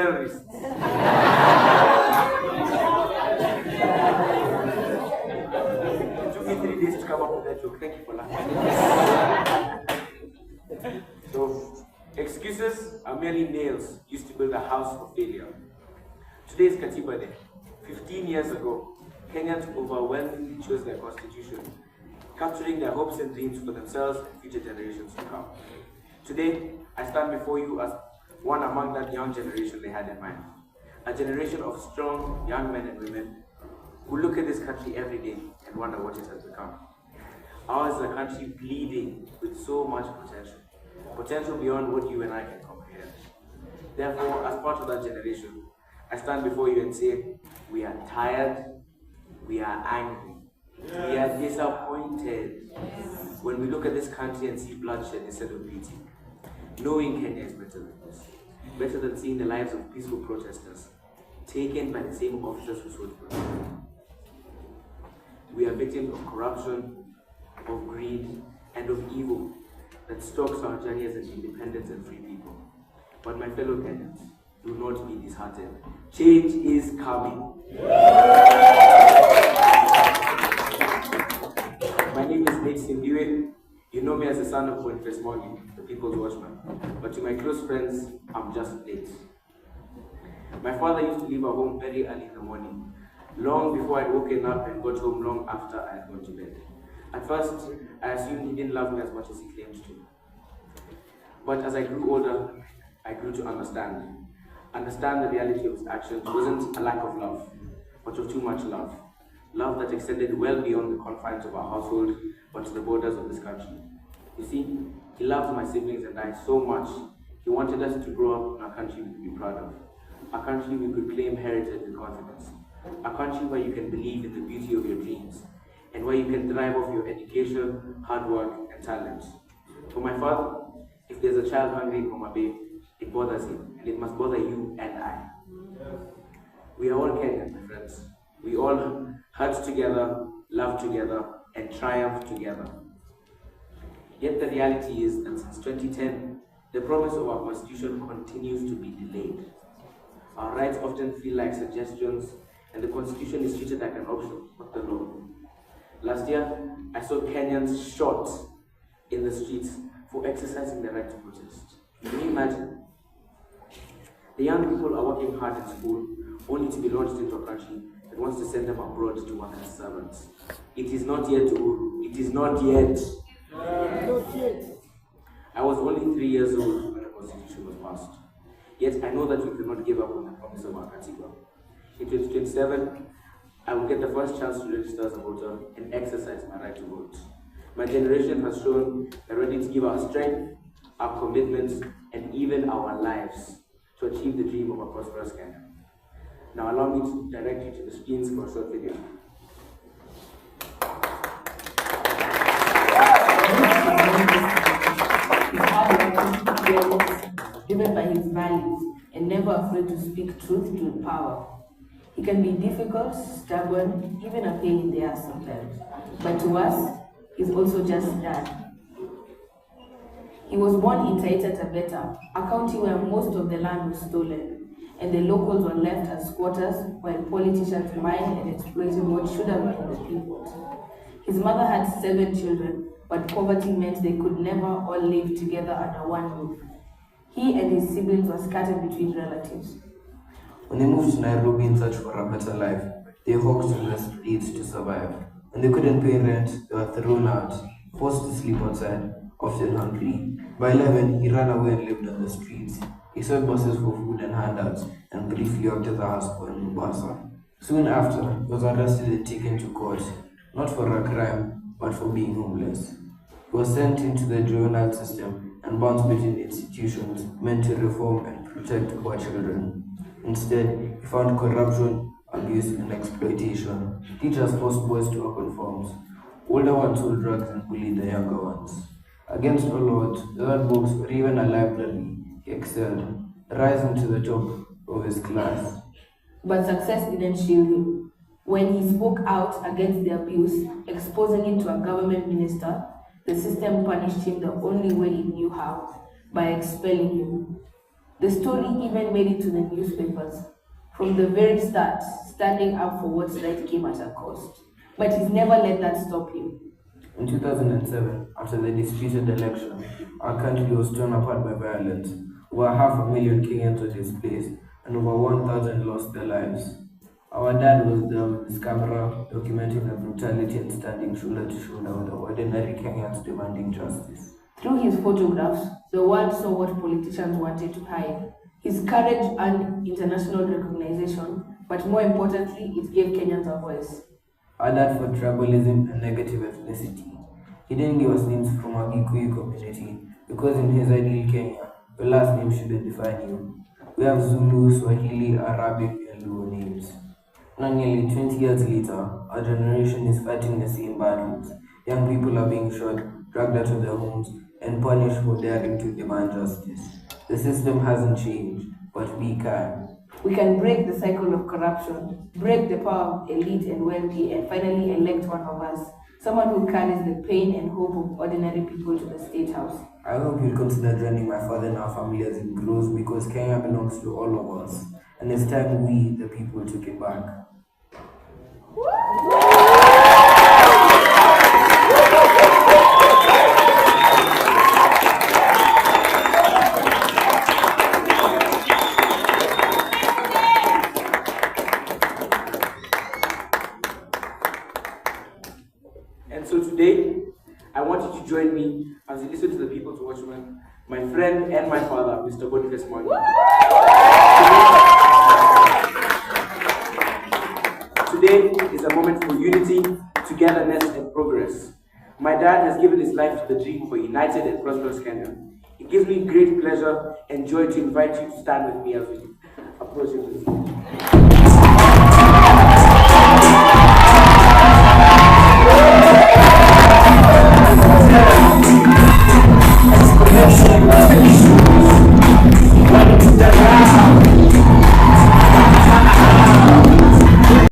terrorists. It took me 3 days to come up with that joke. Thank you for laughing. So, excuses are merely nails used to build a house of failure. Today is Katiba Day. 15 years ago, Kenyans overwhelmingly chose their constitution, capturing their hopes and dreams for themselves and future generations to come. Today, I stand before you as one among that young generation they had in mind. A generation of strong young men and women who look at this country every day and wonder what it has become. Ours is a country bleeding with so much potential. Potential beyond what you and I can comprehend. Therefore, as part of that generation, I stand before you and say, we are tired, we are angry, we are disappointed when we look at this country and see bloodshed instead of beauty. Knowing Kenya is better than this, better than seeing the lives of peaceful protesters taken by the same officers who sought for them. We are victims of corruption, of greed, and of evil that stalks our journey as an independent and free people. But my fellow Kenyans, do not be disheartened. Change is coming. My name is Nate Simbiwe. You know me as the son of Bonface Mwangi'S, the people's watchman. But to my close friends, I'm just Nate. My father used to leave our home very early in the morning, long before I'd woken up, and got home long after I had gone to bed. At first, I assumed he didn't love me as much as he claimed to. But as I grew older, I grew to understand. Understand the reality of his actions wasn't a lack of love, but of too much love. Love that extended well beyond the confines of our household, but to the borders of this country. You see, he loved my siblings and I so much, he wanted us to grow up in a country we could be proud of. A country we could claim heritage with confidence. A country where you can believe in the beauty of your dreams, and where you can thrive off your education, hard work, and talent. For my father, if there's a child hungry for my baby, it bothers him, and it must bother you and I. We are all Kenyans, my friends. We all hurt together, love together, and triumph together. Yet the reality is that since 2010, the promise of our constitution continues to be delayed. Our rights often feel like suggestions, and the constitution is treated like an option, not the law. Last year, I saw Kenyans shot in the streets for exercising their right to protest. Can you imagine? The young people are working hard in school, only to be launched into a country that wants to send them abroad to work as servants. It is not yet, Uhuru. It is not yet. Not yet. I was only 3 years old when the constitution was passed. Yet I know that we cannot give up on the promise of our Katiba. In 2027, I will get the first chance to register as a voter and exercise my right to vote. My generation has shown they're ready to give our strength, our commitments, and even our lives to achieve the dream of a prosperous Kenya. Now allow me to direct you to the screens for a short video. Driven by his values and never afraid to speak truth to power. He can be difficult, stubborn, even a pain in the ass sometimes. But to us, he's also just that. He was born in Taita Taveta, a county where most of the land was stolen, and the locals were left as squatters while politicians mined and exploited what should have been the people. His mother had 7 children, but poverty meant they could never all live together under one roof. He and his siblings were scattered between relatives. When they moved to Nairobi in search for a better life, they hawked in the streets to survive. When they couldn't pay rent, they were thrown out, forced to sleep outside, often hungry. By 11, he ran away and lived on the streets. He sold buses for food and handouts, and briefly worked as a houseboy in Mombasa. Soon after, he was arrested and taken to court, not for a crime, but for being homeless. He was sent into the juvenile system and bounced between institutions meant to reform and protect poor children. Instead, he found corruption, abuse, and exploitation. Teachers forced boys to work on farms. Older ones sold drugs and bullied the younger ones. Against all odds, without books or even a library, he excelled, rising to the top of his class. But success didn't shield him. When he spoke out against the abuse, exposing it to a government minister, the system punished him the only way it knew how, by expelling him. The story even made it to the newspapers. From the very start, standing up for what's right came at a cost. But he's never let that stop him. In 2007, after the disputed election, our country was torn apart by violence. Over 500,000 Kenyans were displaced, and over 1,000 lost their lives. Our dad was there with his camera, documenting the brutality and standing shoulder to shoulder with the ordinary Kenyans demanding justice. Through his photographs, the world saw what politicians wanted to hide. His courage earned international recognition, but more importantly, it gave Kenyans a voice. Our dad for tribalism and negative ethnicity. He didn't give us names from our Gikuyu community because in his ideal Kenya, your last name shouldn't define you. We have Zulu, Swahili, Arabic, and Luo names. Now nearly 20 years later, our generation is fighting the same battles. Young people are being shot, dragged out of their homes, and punished for daring to demand justice. The system hasn't changed, but we can. We can break the cycle of corruption, break the power of elite and wealthy, and finally elect one of us, someone who carries the pain and hope of ordinary people to the State House. I hope you'll consider joining my father and our family as it grows because Kenya belongs to all of us, and it's time we, the people, took it back. And so today, I want you to join me as we listen to the People's Watchman, my friend and my father, Mr. Bonface Mwangi'S. Today is a moment for unity, togetherness, and progress. My dad has given his life to the dream for a united and prosperous Kenya. It gives me great pleasure and joy to invite you to stand with me as we approach him.